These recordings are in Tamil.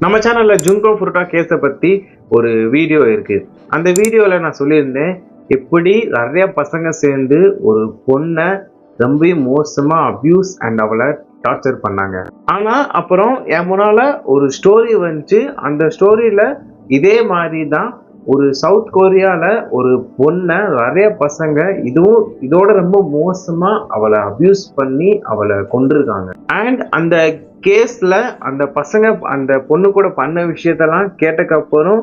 நம்ம சேனல்ல ஜுங்கோ ஃபுருட்டா கேஸை பத்தி ஒரு வீடியோ இருக்கு. அந்த வீடியோல நான் சொல்லியிருந்தேன், எப்படி நிறைய பசங்க சேர்ந்து ஒரு பொண்ணை ரொம்ப மோசமா அபியூஸ் அண்ட் அவளை டார்ச்சர் பண்ணாங்க. ஆனா அப்புறம் என் முன்னால ஒரு ஸ்டோரி வந்துச்சு. அந்த ஸ்டோரியில இதே மாதிரி தான் ஒரு சவுத் கொரியால ஒரு பொண்ணை நிறைய பசங்க இதோட ரொம்ப மோசமா அவளை அபியூஸ் பண்ணி அவளை கொண்டிருக்காங்க. அண்ட் அந்த கேஸ்ல அந்த பசங்க அந்த பொண்ணு கூட பண்ண விஷயத்தெல்லாம் கேட்டக்கப்புறம்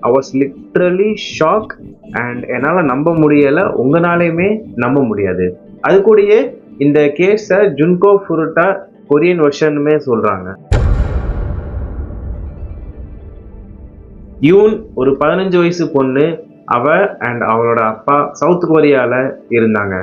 I was literally shocked and என்னால நம்ப முடியல. உங்களாலையுமே நம்ப முடியாது. அது கூடயே இந்த கேஸை ஜுன்கோ ஃபுருட்டா கொரியன் வெர்ஷனுமே சொல்றாங்க. யூன் ஒரு 15 வயசு பொண்ணு. அவ அண்ட் அவளோட அப்பா சவுத் கொரியால இருந்தாங்க.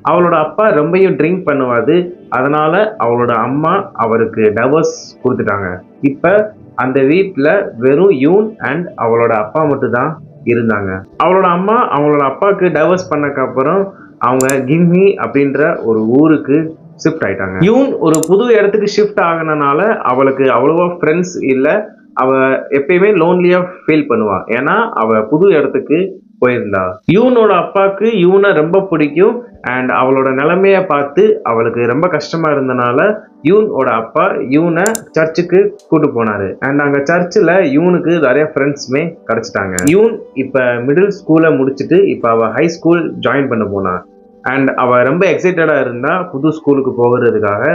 அவளோட அப்பா ரொம்பவும் ட்ரிங்க் பண்ணுவாது. அதனால அவளோட அம்மா அவருக்கு டைவர்ஸ் கொடுத்துட்டாங்க. இப்ப அந்த வீட்டுல வெறும் யூன் அண்ட் அவளோட அப்பா மட்டும் தான் இருந்தாங்க. அவளோட அம்மா அவளோட அப்பாவுக்கு டைவர்ஸ் பண்ணக்கு அப்புறம் அவங்க கிம்மி அப்படின்ற ஒரு ஊருக்கு ஷிஃப்ட் ஆயிட்டாங்க. யூன் ஒரு புது இடத்துக்கு ஷிஃப்ட் ஆகினால அவளுக்கு அவ்வளவா ஃப்ரெண்ட்ஸ் இல்லை. அவ எப்பயுமே லோன்லியா ஃபீல் பண்ணுவா. ஏன்னா அவ புது இடத்துக்கு போயிருந்தா. யூனோட அப்பாவுக்கு யூனை ரொம்ப பிடிக்கும். அண்ட் அவளோட நிலைமைய பார்த்து அவளுக்கு ரொம்ப கஷ்டமா இருந்தனால யூனோட அப்பா யூனை சர்ச்சுக்கு கூட்டு போனாரு. அண்ட் அங்க சர்ச்சில் யூனுக்கு நிறைய ஃப்ரெண்ட்ஸுமே கிடைச்சிட்டாங்க. யூன் இப்ப மிடில் ஸ்கூலை முடிச்சுட்டு இப்ப அவ ஹை ஸ்கூல் ஜாயின் பண்ண போனா. அண்ட் அவ ரொம்ப எக்ஸைட்டடா இருந்தா புது ஸ்கூலுக்கு போகிறதுக்காக.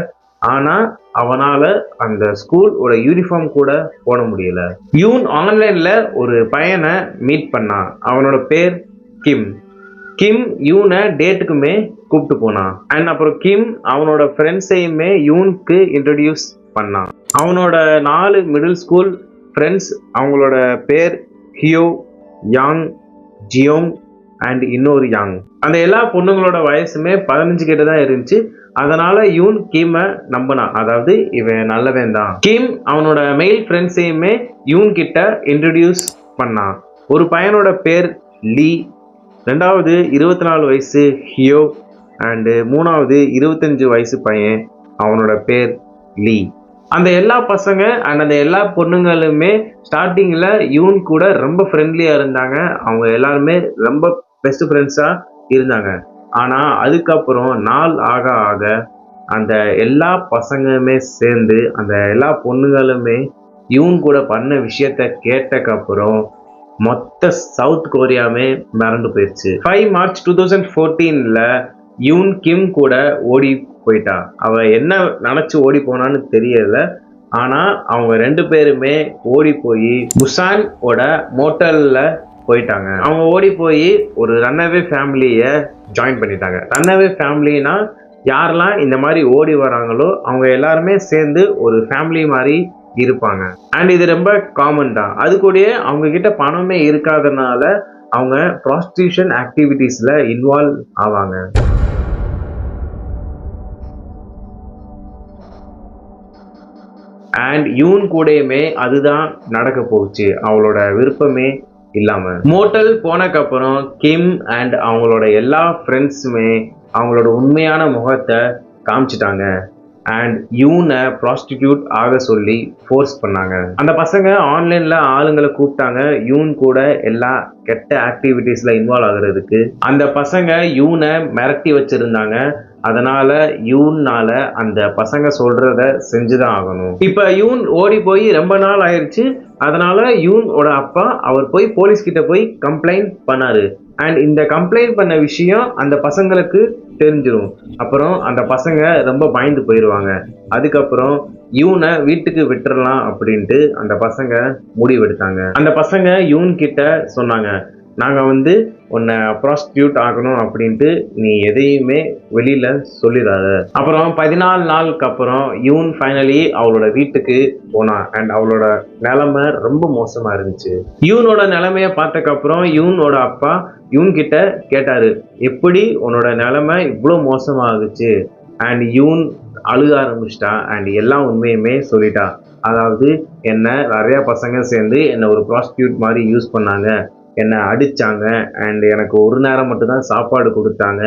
ஆனா அவனால அந்த ஸ்கூலோட யூனிஃபார்ம் கூட போட முடியல. யூன் ஆன்லைன்ல ஒரு பையனை மீட் பண்ணான். அவனோட பேர் கிம். கிம் யூனை டேட்டுக்குமே கூப்பிட்டு போனான். அண்ட் அப்புறம் கிம் அவனோட ஃப்ரெண்ட்ஸையுமே யூனுக்கு இன்ட்ரடியூஸ் பண்ணான். அவனோட 4 மிடில் ஸ்கூல் ஃப்ரெண்ட்ஸ். அவங்களோட பேர் ஹியோ, யாங், ஜியோங் அண்ட் இன்னொரு யாங். அந்த எல்லா பொண்ணுங்களோட வயசுமே 15 கிட்ட தான் இருந்துச்சு. அதனால யூன் கிம் நம்பினான். அதாவது இவன் நல்லவன் தான். கிம் அவனோட மெயில் ஃப்ரெண்ட்ஸையுமே யூன் கிட்ட இன்ட்ரடியூஸ் பண்ணான். ஒரு பையனோட பேர் லீ, ரெண்டாவது 24 வயசு ஹியோ அண்டு மூணாவது 25 வயசு பையன் அவனோட பேர் லீ. அந்த எல்லா பசங்க அண்ட் அந்த எல்லா பொண்ணுங்களுமே ஸ்டார்டிங்கில் யூன் கூட ரொம்ப ஃப்ரெண்ட்லியாக இருந்தாங்க. அவங்க எல்லாருமே ரொம்ப பெஸ்ட் ஃப்ரெண்ட்ஸாக இருந்தாங்க. ஆனால் அதுக்கப்புறம் நாள் ஆக ஆக அந்த எல்லா பசங்களுமே சேர்ந்து அந்த எல்லா பொண்ணுங்களுமே யூன் கூட பண்ண விஷயத்த கேட்டக்கப்புறம் மொத்த சவுத் கொரியாவே மிரண்டு போயிடுச்சு. 5 மார்ச் 2014 யூன் கிம் கூட ஓடி போயிட்டா. அவ என்ன நினைச்சு ஓடி போனான்னு தெரியல. ஆனா அவங்க 2 பேருமே ஓடி போய் புசானோட மோட்டல்ல போயிட்டாங்க. அவங்க ஓடி போய் ஒரு ரன்அவே ஃபேமிலியை ஜாயின் பண்ணிட்டாங்க. ரன்அவே ஃபேமிலினா யாரெல்லாம் இந்த மாதிரி ஓடி வராங்களோ அவங்க எல்லாருமே சேர்ந்து ஒரு ஃபேமிலி மாதிரி இருப்பாங்க. அண்ட் இது ரொம்ப காமன் தான். அது கூடயே அவங்க கிட்ட பணமே இருக்காதனால அவங்க ப்ராஸ்டியூஷன் ஆக்டிவிட்டீஸ்ல இன்வால்வ் ஆவாங்க. அண்ட் யூன் கூடயுமே அதுதான் நடக்க போச்சு. அவளோட விருப்பமே இல்லாம மோட்டல் போனக்கப்புறம் கிம் அண்ட் அவங்களோட எல்லா ஃப்ரெண்ட்ஸுமே அவங்களோட உண்மையான முகத்தை காமிச்சிட்டாங்க. அண்ட் யூனை ப்ராஸ்டிடியூட் ஆக சொல்லி ஃபோர்ஸ் பண்ணாங்க. அந்த பசங்க ஆன்லைன்ல ஆளுங்களை கூப்பிட்டாங்க யூன் கூட எல்லா கெட்ட ஆக்டிவிட்டீஸ்ல இன்வால்வ் ஆகுறதுக்கு. அந்த பசங்க யூனை மிரட்டி வச்சிருந்தாங்க. அதனால யூன்னால அந்த பசங்க சொல்றத செஞ்சுதான் ஆகணும். இப்ப யூன் ஓடி போய் ரொம்ப நாள் ஆயிடுச்சு. அதனால யூனோட அப்பா அவர் போய் போலீஸ் கிட்ட போய் கம்ப்ளைண்ட் பண்ணாரு. அண்ட் இந்த கம்ப்ளைண்ட் பண்ண விஷயம் அந்த பசங்களுக்கு தெரிஞ்சிடும். அப்புறம் அந்த பசங்க ரொம்ப பயந்து போயிடுவாங்க. அதுக்கப்புறம் யூனை வீட்டுக்கு விட்டுறலாம் அப்படின்ட்டு அந்த பசங்க முடிவெடுத்தாங்க. அந்த பசங்க யூன் கிட்ட சொன்னாங்க, நாங்கள் உன்னை ப்ராஸ்டியூட் ஆகணும் அப்படின்ட்டு நீ எதையுமே வெளியில சொல்லிடாத. அப்புறம் 14 நாளுக்கு அப்புறம் யூன் ஃபைனலி அவளோட வீட்டுக்கு போனா. அண்ட் அவளோட நிலைமை ரொம்ப மோசமா இருந்துச்சு. யூனோட நிலைமைய பார்த்தக்கப்புறம் யூனோட அப்பா யூன் கிட்ட கேட்டாரு, எப்படி உன்னோட நிலைமை இவ்வளோ மோசமாகுச்சு? அண்ட் யூன் அழுக ஆரம்பிச்சிட்டா. அண்ட் எல்லா உண்மையுமே சொல்லிட்டா. அதாவது என்ன நிறைய பசங்க சேர்ந்து என்னை ஒரு ப்ராஸ்டியூட் மாதிரி யூஸ் பண்ணாங்க, என்னை அடித்தாங்க. அண்ட் எனக்கு ஒரு நேரம் மட்டும்தான் சாப்பாடு கொடுத்தாங்க.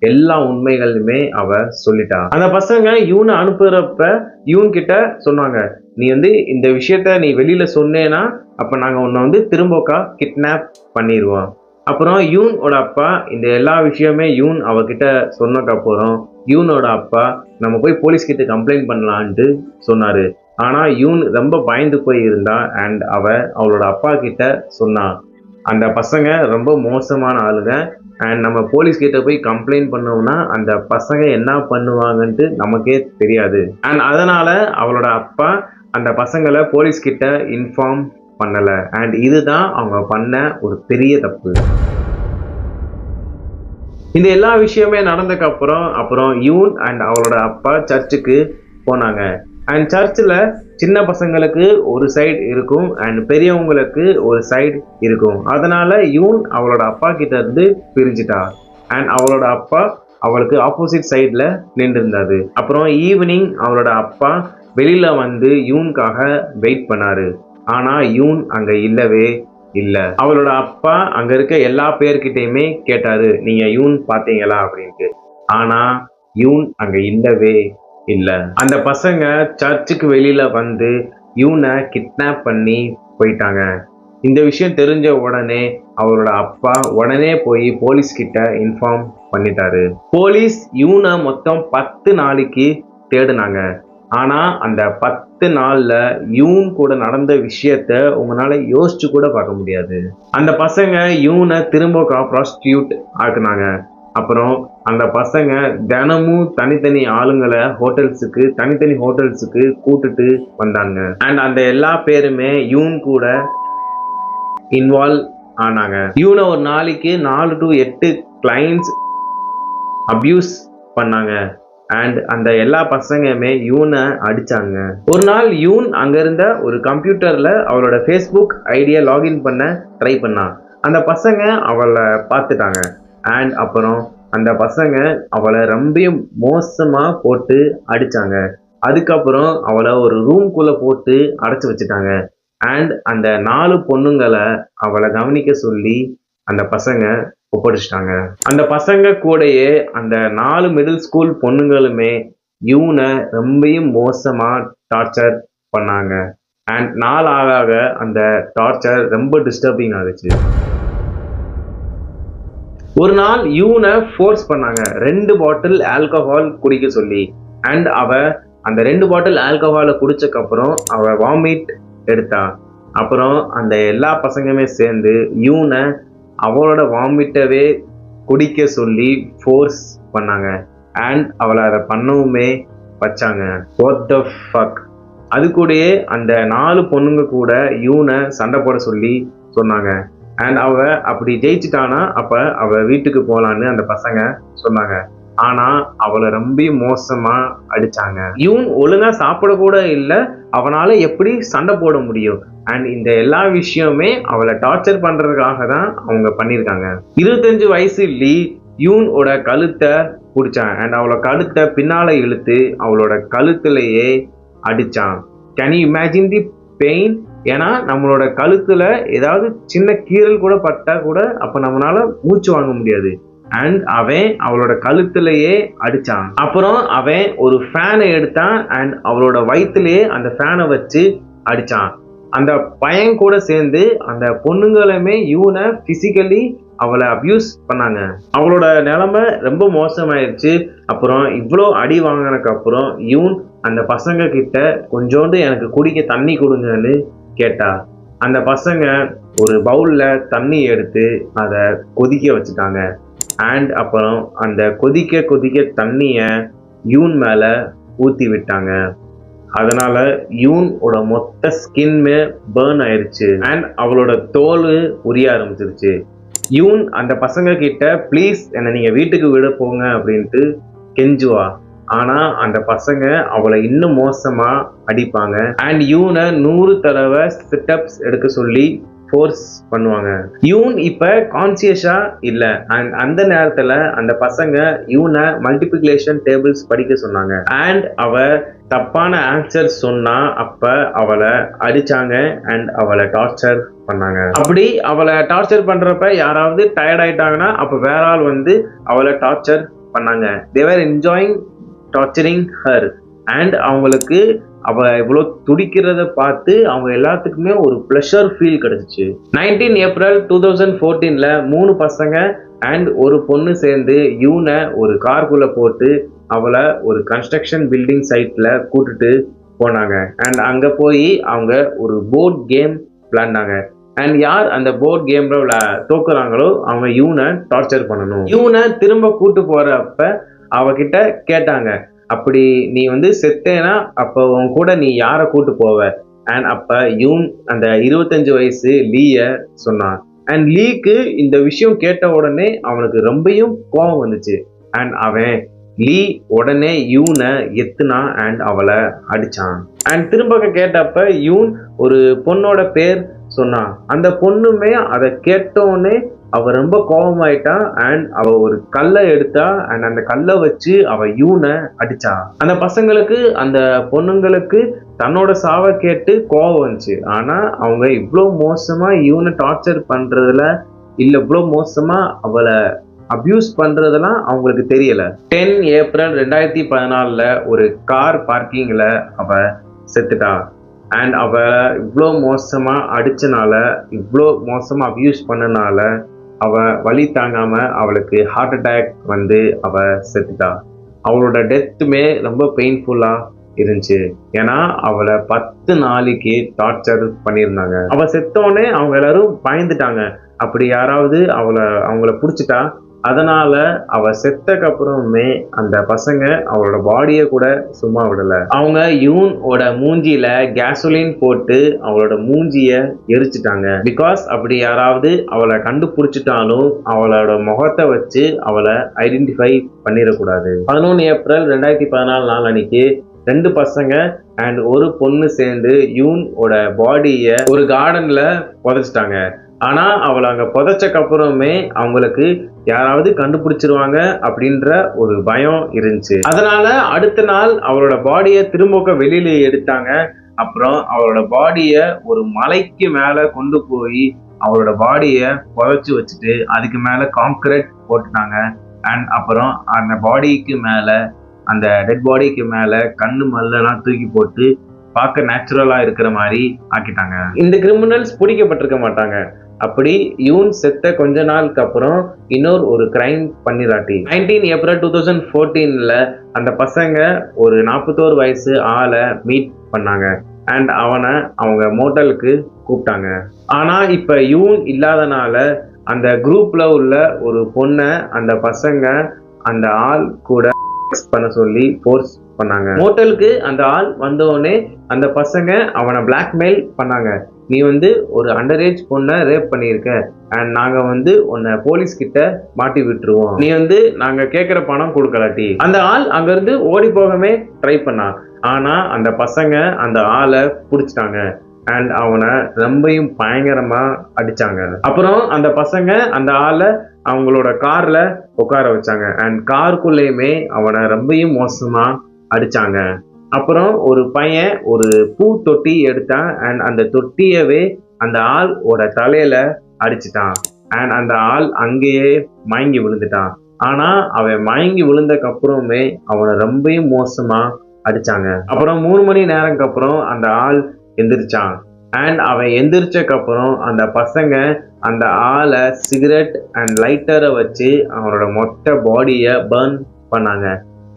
எல்லா உண்மைகளுமே அவ சொல்லிட்டா. அந்த பசங்க யூனை அனுப்புறப்ப யூன் கிட்ட சொன்னாங்க, நீ இந்த விஷயத்த நீ வெளியில சொன்னேன்னா அப்ப நாங்க உன்னை திரும்பக்கா கிட்னாப் பண்ணிடுவோம். அப்புறம் யூனோட அப்பா இந்த எல்லா விஷயமே யூன் அவகிட்ட சொன்னதுக்கு அப்புறம் யூனோட அப்பா நம்ம போய் போலீஸ் கிட்ட கம்ப்ளைண்ட் பண்ணலான்ட்டு சொன்னாரு. ஆனா யூன் ரொம்ப பயந்து போய் இருந்தா அண்ட் அவளோட அப்பா கிட்ட சொன்னா, அந்த பசங்க ரொம்ப மோசமான ஆளுங்க அண்ட் நம்ம போலீஸ் கிட்ட போய் கம்ப்ளைண்ட் பண்ணோம்னா அந்த பசங்க என்ன பண்ணுவாங்கன்ட்டு நமக்கே தெரியாது. அண்ட் அதனால அவளோட அப்பா அந்த பசங்களை போலீஸ் கிட்ட இன்ஃபார்ம் பண்ணல. அண்ட் இதுதான் அவங்க பண்ண ஒரு பெரிய தப்பு. இந்த எல்லா விஷயமே நடந்ததுக்கு அப்புறம் யூன் அண்ட் அவளோட அப்பா சர்ச்சுக்கு போனாங்க. அண்ட் சர்ச்சில் சின்ன பசங்களுக்கு ஒரு சைடு இருக்கும் அண்ட் பெரியவங்களுக்கு ஒரு சைடு இருக்கும். அதனால யூன் அவளோட அப்பா கிட்ட இருந்து பிரிஞ்சிட்டா அண்ட் அவளோட அப்பா அவளுக்கு ஆப்போசிட் சைடில் நின்று இருந்தாரு. அப்புறம் ஈவினிங் அவளோட அப்பா வெளியில யூனுக்காக வெயிட் பண்ணாரு. ஆனா யூன் அங்க இல்லவே இல்லை. அவளோட அப்பா அங்க இருக்க எல்லா பேர்கிட்டையுமே கேட்டாரு, நீங்க யூன் பாத்தீங்களா அப்படின்ட்டு. ஆனா யூன் அங்க இல்லவே இல்லை. அந்த பசங்க சர்ச்சுக்கு வெளியில யூனை கிட்னாப் பண்ணி போயிட்டாங்க. இந்த விஷயம் தெரிஞ்ச உடனே அவரோட அப்பா உடனே போய் போலீஸ் கிட்ட இன்ஃபார்ம் பண்ணிட்டாரு. போலீஸ் யூனை மொத்தம் 10 நாளைக்கு தேடினாங்க. ஆனா அந்த 10 நாள்ல யூன் கூட நடந்த விஷயத்த உங்களால யோசிச்சு கூட பார்க்க முடியாது. அந்த பசங்க யூனை திரும்ப ப்ராஸ்டியூட் ஆக்குனாங்க. அப்புறம் அந்த பசங்க தினமும் தனித்தனி ஆளுங்களை தனித்தனி ஹோட்டல்ஸுக்கு கூட்டுட்டு வந்தாங்க. அண்ட் அந்த எல்லா பேருமே யூன் கூட இன்வால்வ் ஆனாங்க. யூனை ஒரு நாளைக்கு 4 to 8 கிளைண்ட்ஸ் அபியூஸ் பண்ணாங்க. அண்ட் அந்த எல்லா பசங்களுமே யூனை அடிச்சாங்க. ஒரு நாள் யூன் அங்க இருந்த ஒரு கம்ப்யூட்டர்ல அவளோட ஃபேஸ்புக் ஐடியா லாகின் பண்ண ட்ரை பண்ணா. அந்த பசங்க அவளை பார்த்துட்டாங்க. அண்ட் அப்புறம் அந்த பசங்க அவளை ரொம்ப மோசமா போட்டு அடிச்சாங்க. அதுக்கப்புறம் அவளை ஒரு ரூம்குள்ள போட்டு அடைச்சு வச்சுட்டாங்க. அண்ட் அந்த 4 பொண்ணுங்களை அவளை கவனிக்க சொல்லி அந்த பசங்க ஒப்படைச்சிட்டாங்க. அந்த பசங்க கூடயே அந்த 4 மிடில் ஸ்கூல் பொண்ணுங்களுமே யூனை ரொம்ப மோசமா டார்ச்சர் பண்ணாங்க. அண்ட் நாள் ஆக அந்த டார்ச்சர் ரொம்ப டிஸ்டர்பிங் ஆகுச்சு. ஒரு நாள் யூனை ஃபோர்ஸ் பண்ணாங்க 2 பாட்டில் ஆல்கஹால் குடிக்க சொல்லி. அண்ட் அந்த 2 பாட்டில் ஆல்கஹாலை குடிச்சக்கு அப்புறம் வாமிட் எடுத்தா. அப்புறம் அந்த எல்லா பசங்களுமே சேர்ந்து யூனை அவளோட வாமிட்டவே குடிக்க சொல்லி ஃபோர்ஸ் பண்ணாங்க. அண்ட் அவளை அதை பண்ணவுமே வச்சாங்க. What the fuck. அது கூடயே அந்த 4 பொண்ணுங்க கூட யூனை சண்டை போட சொல்லி சொன்னாங்க. அண்ட் அப்படி ஜெயிச்சிட்டானா அப்ப அவ வீட்டுக்கு போலான்னு அந்த பசங்க சொன்னாங்க. ஆனா அவளை ரொம்ப மோசமா அடிச்சாங்க. யூன் ஒழுங்கா சாப்பிட கூட இல்லை. அவனால எப்படி சண்டை போட முடியும்? அண்ட் இந்த எல்லா விஷயமே அவளை டார்ச்சர் பண்றதுக்காக தான் அவங்க பண்ணியிருக்காங்க. 25 வயசு லீ யூனோட கழுத்தை பிடிச்சான். அண்ட் அவளோட கழுத்தை பின்னால இழுத்து அவளோட கழுத்துலயே அடிச்சான். Can you imagine the pain? ஏன்னா நம்மளோட கழுத்துல ஏதாவது சின்ன கீறல் கூட பட்டா கூட அப்ப நம்மளால மூச்சு வாங்க முடியாது. அண்ட் அவளோட கழுத்துலயே அடிச்சான். அப்புறம் ஒரு ஃபேனை எடுத்தான் அண்ட் அவளோட வயிற்றுலயே அந்த ஃபேனை வச்சு அடிச்சான். அந்த பையன் கூட சேர்ந்து அந்த பொண்ணுங்களுமே யூனை பிசிக்கலி அவளை அபியூஸ் பண்ணாங்க. அவளோட நிலைமை ரொம்ப மோசமாயிருச்சு. அப்புறம் இவ்வளோ அடி வாங்கினதுக்கு அப்புறம் யூன் அந்த பசங்க கிட்ட கொஞ்சோண்டு எனக்கு குடிக்க தண்ணி கொடுங்கன்னு கேட்டா. அந்த பசங்க ஒரு பவுல்ல தண்ணி எடுத்து அதை கொதிக்க வச்சுட்டாங்க. அண்ட் அப்புறம் அந்த கொதிக்க தண்ணிய யூன் மேல ஊத்தி விட்டாங்க. அதனால யூனோட மொத்த ஸ்கின்மே பர்ன் ஆயிடுச்சு. அண்ட் அவளோட தோல் உரிய ஆரம்பிச்சிருச்சு. யூன் அந்த பசங்க கிட்ட ப்ளீஸ் என்னை நீங்க வீட்டுக்கு விட போங்க அப்படின்ட்டு கெஞ்சுவா. ஆனா அந்த பசங்க அவளை இன்னும் மோசமா அடிப்பாங்க. அண்ட் யூனை 100 தடவை சிட்டப்ஸ் எடுக்க சொல்லி ஃபோர்ஸ் பண்ணுவாங்க. யூன் இப்ப கான்சியஸா இல்ல. அண்ட் அந்த நேரத்துல அந்த பசங்க யூனை மல்டிபிளிகேஷன் டேபிள்ஸ் படிக்க சொன்னாங்க. அண்ட் தப்பான ஆன்சர் சொன்னா அப்ப அவளை அடிச்சாங்க அண்ட் அவளை டார்ச்சர் பண்ணாங்க. அப்படி அவளை டார்ச்சர் பண்றப்ப யாராவது டயர்ட் ஆயிட்டாங்கன்னா அப்ப வேற ஆள் அவளை டார்ச்சர் பண்ணாங்க. they were enjoying torturing her and அவங்களுக்கு அவ இவ்வளோ துடிக்கிறத பார்த்து அவங்க எல்லாத்துக்குமே ஒரு ப்ளஷர் ஃபீல் கிடைச்சிச்சு. 19 ஏப்ரல் 2014ல 3 பசங்க அண்ட் ஒரு பொண்ணு சேர்ந்து யூனை ஒரு கார்குள்ள போட்டு அவளை ஒரு கன்ஸ்ட்ரக்ஷன் பில்டிங் சைட்ல கூட்டிட்டு போனாங்க. அண்ட் அங்க போய் அவங்க ஒரு போர்ட் கேம் விளையாண்டாங்க. அண்ட் யார் அந்த போர்ட் கேம்ல தோக்குறாங்களோ அவங்க யூனை டார்ச்சர் பண்ணணும். யூனை திரும்ப கூட்டு போறப்ப அவகிட்ட கேட்டாங்க, அப்படி நீ செத்தேனா அப்போ உன் கூட நீ யாரை கூட்டு போவ? அண்ட் அப்ப யூன் அந்த 25 வயசு லீய சொன்னான். அண்ட் லீக்கு இந்த விஷயம் கேட்ட உடனே அவனுக்கு ரொம்பவும் கோபம் வந்துச்சு. அண்ட் அவன் லீ உடனே யூனை எத்துனா அண்ட் அவளை அடிச்சான். அண்ட் திரும்ப கேட்டப்ப யூன் ஒரு பொண்ணோட பேர் சொன்னான். அந்த பொண்ணுமே அதை கேட்டோடனே அவ ரொம்ப கோபமாயிட்டா அண்ட் அவ ஒரு கல்லை எடுத்தா அண்ட் அந்த கல்லை வச்சு அவ யூனை அடிச்சா. அந்த பசங்களுக்கு அந்த பொண்ணுங்களுக்கு தன்னோட சாவை கேட்டு கோபம் வந்துச்சு. ஆனா அவங்க இவ்வளோ மோசமா யூனை டார்ச்சர் பண்றதுல இல்ல இவ்வளோ மோசமா அவளை அபியூஸ் பண்றதெல்லாம் அவங்களுக்கு தெரியல. 10 ஏப்ரல் 2014 ஒரு கார் பார்க்கிங்ல அவ செத்துட்டா. அண்ட் அவ இவ்வளோ மோசமா அடிச்சனால இவ்வளோ மோசமா அபியூஸ் பண்ணனால அவ வலி தாங்காம அவளுக்கு ஹார்ட் அட்டாக் அவ செத்துட்டா. அவளோட டெத்துமே ரொம்ப பெயின்ஃபுல்லா இருந்துச்சு. ஏன்னா அவளை 10 நாளைக்கு டார்ச்சர் பண்ணியிருந்தாங்க. அவ செத்தோடனே அவங்க எல்லாரும் பயந்துட்டாங்க, அப்படி யாராவது அவங்கள பிடிச்சிட்டா. அதனால அவ செத்தக்கு அப்புறமே அந்த பசங்க அவளோட பாடியை கூட சும்மா விடல. அவங்க யூனோட மூஞ்சியில கேசோலின் போட்டு அவளோட மூஞ்சிய எரிச்சிட்டாங்க. பிகாஸ் அப்படி யாராவது அவளை கண்டுபிடிச்சிட்டாலும் அவளோட முகத்தை வச்சு அவளை ஐடென்டிஃபை பண்ணிடக்கூடாது. 11 ஏப்ரல் 2014 நாள் அன்னைக்கு 2 பசங்க அண்ட் ஒரு பொண்ணு சேர்ந்து யூனோட பாடிய ஒரு கார்டன்ல புதைச்சிட்டாங்க. ஆனா அவளை அங்க புதைச்சக்கு அப்புறமே அவங்களுக்கு யாராவது கண்டுபிடிச்சிருவாங்க அப்படின்ற ஒரு பயம் இருந்துச்சு. அதனால அடுத்த நாள் அவளோட பாடியை திரும்ப வெளியில எடுத்தாங்க. அப்புறம் அவளோட பாடிய ஒரு மலைக்கு மேல கொண்டு போய் அவளோட பாடிய புதைச்சு வச்சுட்டு அதுக்கு மேல கான்கிரீட் போட்டுட்டாங்க. அண்ட் அப்புறம் அந்த பாடிக்கு மேல அந்த டெட் பாடிக்கு மேல கண்ணு மல்லெல்லாம் தூக்கி போட்டு பார்க்க நேச்சுரலா இருக்கிற மாதிரி ஆக்கிட்டாங்க. இந்த கிரிமினல்ஸ் பிடிக்கப்பட்டிருக்க மாட்டாங்க. அப்படி யூன் செத்த கொஞ்ச நாளுக்கு அப்புறம் இன்னொரு ஒரு கிரைம் பண்ணிராட்டி 19 ஏப்ரல் 2014ல அந்த பசங்க ஒரு 41 வயசு ஆளை மீட் பண்ணாங்க. அண்ட் அவனை அவங்க மோட்டலுக்கு கூப்பிட்டாங்க. ஆனா இப்ப யூன் இல்லாதனால அந்த குரூப்ல உள்ள ஒரு பொண்ணை அந்த பசங்க அந்த ஆள் கூட பண்ண சொல்லி ஃபோர்ஸ் பண்ணாங்க. மோட்டலுக்கு அந்த ஆள் வந்தோடனே அந்த பசங்க அவனை பிளாக்மெயில் பண்ணாங்க. நீ ஒரு அண்டர் ஏஜ் பொண்ணை ரேப் பண்ணியிருக்க அண்ட் நாங்க உன்னை போலீஸ் கிட்ட மாட்டி விட்டுருவோம், நீ நாங்க கேட்கிற பணம் கொடுக்கலாட்டி. அந்த ஆள் அங்கிருந்து ஓடி போகவே ட்ரை பண்ணான். ஆனா அந்த பசங்க அந்த ஆளை பிடிச்சிட்டாங்க அண்ட் அவனை ரொம்பவும் பயங்கரமா அடிச்சாங்க. அப்புறம் அந்த பசங்க அந்த ஆளை அவங்களோட கார்ல உட்கார வச்சாங்க அண்ட் காருக்குள்ளேயுமே அவனை ரொம்பவும் மோசமா அடிச்சாங்க. அப்புறம் ஒரு பையன் ஒரு பூ தொட்டி எடுத்தான் அண்ட் அந்த தொட்டியவே அந்த ஆளோட தலையில அடிச்சிட்டான். அண்ட் அந்த ஆள் அங்கேயே மயங்கி விழுந்துட்டான். ஆனா அவன் மயங்கி விழுந்ததுக்கு அப்புறமே அவனை ரொம்பவும் மோசமா அடிச்சாங்க. அப்புறம் 3 மணி நேரத்துக்கு அப்புறம் அந்த ஆள் எந்திரிச்சான். அண்ட் அவன் எந்திரிச்சக்கு அப்புறம் அந்த பசங்க அந்த ஆளை சிகரெட் அண்ட் லைட்டரை வச்சு அவனோட மொத்த பாடியை பர்ன் பண்ணாங்க.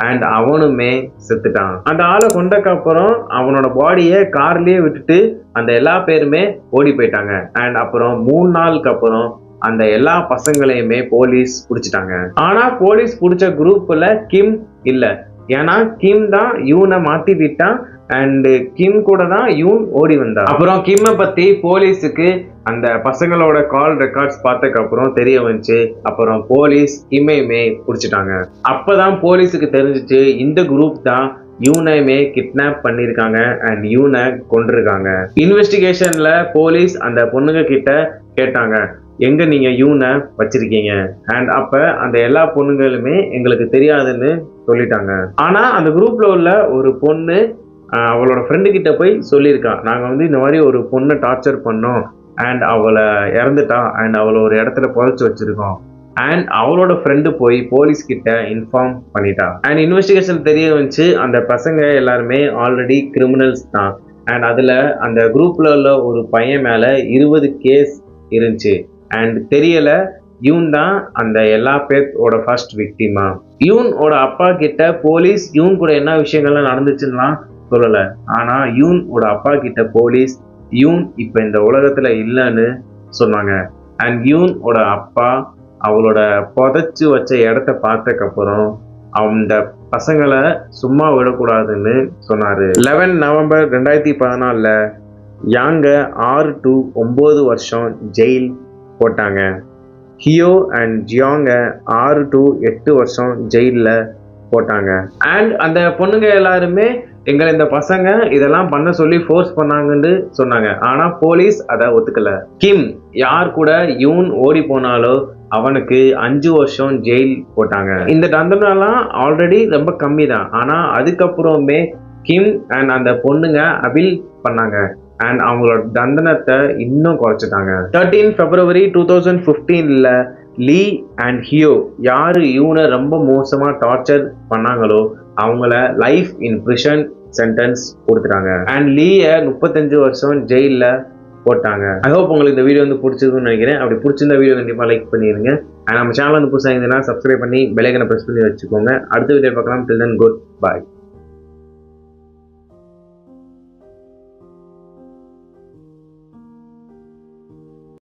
அண்ட் அவனுமே செத்துட்டான். அந்த ஆளை கொண்டக்கு அப்புறம் அவனோட பாடியை கார்லயே விட்டுட்டு அந்த எல்லா பேருமே ஓடி போயிட்டாங்க. அண்ட் அப்புறம் 3 நாளுக்கு அப்புறம் அந்த எல்லா பசங்களையுமே போலீஸ் பிடிச்சிட்டாங்க. ஆனா போலீஸ் பிடிச்ச குரூப்ல கிம் இல்ல. ஏன்னா கிம் தான் யூனை மாட்டி விட்டான் அண்ட் கிம் கூட தான் யூன் ஓடி வந்தா. அப்புறம் கிம்மை பத்தி போலீஸுக்கு அந்த பசங்களோட கால் ரெக்கார்ட்ஸ் பார்த்ததுக்கு அப்புறம் தெரிய வந்துச்சு. அப்புறம் போலீஸ் கிம்மையுமே பிடிச்சிட்டாங்க. அப்பதான் போலீஸுக்கு தெரிஞ்சிச்சு இந்த குரூப் தான் யூனையுமே கிட்னாப் பண்ணிருக்காங்க அண்ட் யூனை கொண்டிருக்காங்க. இன்வெஸ்டிகேஷன்ல போலீஸ் அந்த பொண்ணுங்க கிட்ட கேட்டாங்க, எங்க நீங்க யூனை வச்சிருக்கீங்க? அண்ட் அப்ப அந்த எல்லா பொண்ணுங்களுமே எங்களுக்கு தெரியாதுன்னு சொல்லிட்டாங்க. ஆனா அந்த குரூப்ல உள்ள ஒரு பொண்ணு அவளோட ஃப்ரெண்டு கிட்ட போய் சொல்லியிருக்கான், நாங்க இந்த மாதிரி ஒரு பொண்ணை டார்ச்சர் பண்ணோம் அண்ட் அவளை இறந்துட்டா அண்ட் அவளை ஒரு இடத்துல புதைச்சு வச்சிருக்கோம் அண்ட் அவளோட ஃப்ரெண்டு போய் போலீஸ் கிட்ட இன்ஃபார்ம் பண்ணிட்டா. அண்ட் இன்வெஸ்டிகேஷன் தெரிய வந்துச்சு அந்த பசங்க எல்லாருமே ஆல்ரெடி கிரிமினல்ஸ் தான். அண்ட் அதில் அந்த குரூப்பில் உள்ள ஒரு பையன் மேலே 20 கேஸ் இருந்துச்சு. அண்ட் தெரியல யூன் தான் அந்த எல்லா பேரோட ஃபர்ஸ்ட் விக்டிமா. யூனோட அப்பா கிட்ட போலீஸ் யூன் கூட என்ன விஷயங்கள்லாம் நடந்துச்சுன்னா சொல்லலை. ஆனால் யூனோட அப்பா கிட்ட போலீஸ் யூன் இப்போ இந்த உலகத்தில் இல்லைன்னு சொன்னாங்க. அண்ட் யூனோட அப்பா அவளோட புதைச்சி வச்ச இடத்த பார்த்ததுக்கப்புறம் அந்த பசங்களை சும்மா விடக்கூடாதுன்னு சொன்னார். 11 நவம்பர் 2014 யாங்க 6 to 9 வருஷம் ஜெயில் போட்டாங்க. ஹியோ அண்ட் ஜியாங்க 6 to 8 வருஷம் ஜெயிலில் போட்டாங்க. அண்ட் அந்த பொண்ணுங்க எல்லாருமே எங்களை இந்த பசங்க இதெல்லாம் பண்ண சொல்லி ஃபோர்ஸ் பண்ணாங்கன்னு சொன்னாங்க. ஆனால் போலீஸ் அதை ஒத்துக்கல. கிம் யார் கூட யூன் ஓடி போனாலோ அவனுக்கு 5 வருஷம் ஜெயில் போட்டாங்க. இந்த தண்டனைலாம் ஆல்ரெடி ரொம்ப கம்மி தான். ஆனால் அதுக்கப்புறமே கிம் அண்ட் அந்த பொண்ணுங்க அப்பீல் பண்ணாங்க. அண்ட் அவங்களோட தண்டனத்தை இன்னும் குறைச்சிட்டாங்க. 13 February 2015 லீ அண்ட் ஹியோ யாரு யூனை ரொம்ப மோசமா டார்ச்சர் பண்ணாங்களோ அவங்கள லைஃப் இன் பிரிசன் சென்டென்ஸ் கொடுத்துட்டாங்க. அண்ட் லீயை 35 வருஷம் ஜெயிலில் போட்டாங்க. ஐ ஹோப் உங்களுக்கு இந்த வீடியோ வந்து பிடிச்சிருக்குன்னு நினைக்கிறேன். அப்படி பிடிச்சிருந்த வீடியோ கண்டிப்பாக லைக் பண்ணிடுங்க. அண்ட் நம்ம சேனல் வந்து புதுசாக இருந்ததுன்னா சப்ஸ்கிரைப் பண்ணி பெல் ஐக்கனை ப்ரெஸ் பண்ணி வச்சுக்கோங்க. அடுத்த வீடியோ பார்க்கலாம். டில் தென் குட் பை.